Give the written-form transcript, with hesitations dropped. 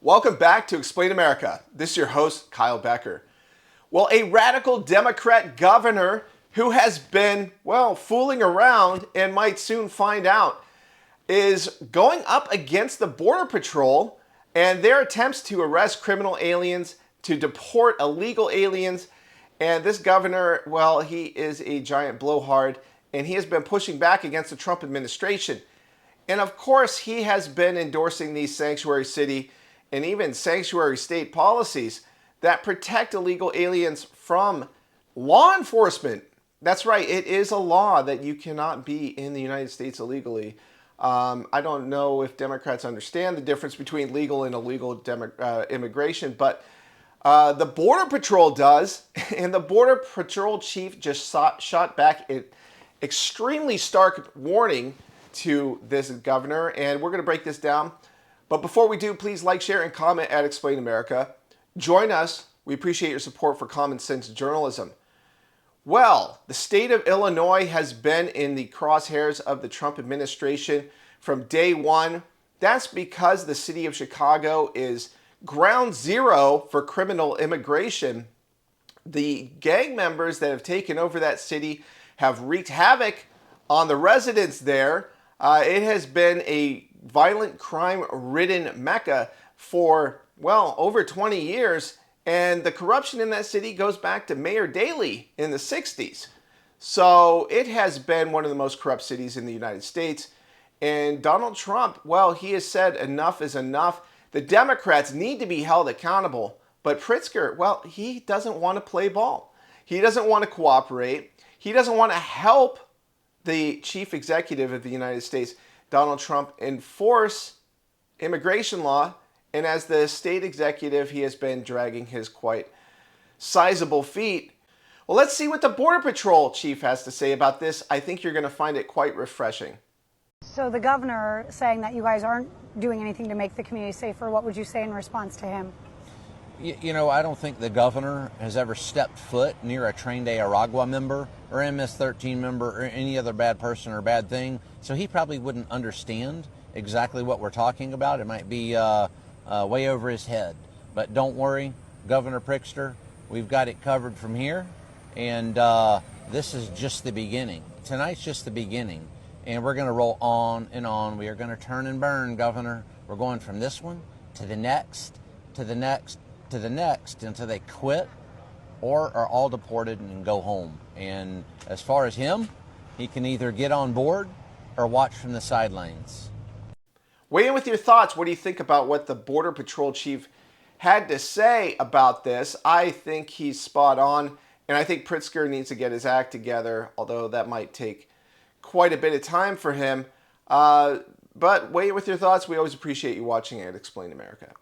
Welcome back to Explain America. This is your host, Kyle Becker. Well, a radical Democrat governor who has been, fooling around and might soon find out is going up against the Border Patrol and their attempts to arrest criminal aliens, to deport illegal aliens. And this governor, he is a giant blowhard, and he has been pushing back against the Trump administration. And of course, he has been endorsing these sanctuary city and even sanctuary state policies that protect illegal aliens from law enforcement. That's right, it is a law that you cannot be in the United States illegally. I don't know if Democrats understand the difference between legal and illegal immigration, but the Border Patrol does, and the Border Patrol chief just shot back an extremely stark warning to this governor, and we're going to break this down. But before we do, please like, share, and comment at Explain America. Join us. We appreciate your support for common sense journalism. Well, the state of Illinois has been in the crosshairs of the Trump administration from day one. That's because the city of Chicago is ground zero for criminal immigration. The gang members that have taken over that city have wreaked havoc on the residents there. It has been a violent crime-ridden mecca for, over 20 years. And the corruption in that city goes back to Mayor Daley in the 60s. So it has been one of the most corrupt cities in the United States. And Donald Trump, he has said enough is enough. The Democrats need to be held accountable. But Pritzker, he doesn't want to play ball. He doesn't want to cooperate. He doesn't want to help the chief executive of the United States, Donald Trump, enforce immigration law. And as the state executive, he has been dragging his quite sizable feet. Well, let's see what the Border Patrol chief has to say about this. I think you're going to find it quite refreshing. So the governor saying that you guys aren't doing anything to make the community safer, what would you say in response to him? I don't think the governor has ever stepped foot near a Tren de Aragua member or MS-13 member or any other bad person or bad thing. So he probably wouldn't understand exactly what we're talking about. It might be way over his head. But don't worry, Governor Pritzker, we've got it covered from here. And this is just the beginning. Tonight's just the beginning. And we're going to roll on and on. We are going to turn and burn, Governor. We're going from this one to the next, to the next, to the next, until they quit or are all deported and go home. And as far as him, he can either get on board or watch from the sidelines. Weigh in with your thoughts. What do you think about what the Border Patrol chief had to say about this? I think he's spot on, and I think Pritzker needs to get his act together, although that might take quite a bit of time for him. But weigh in with your thoughts. We always appreciate you watching at Explain America.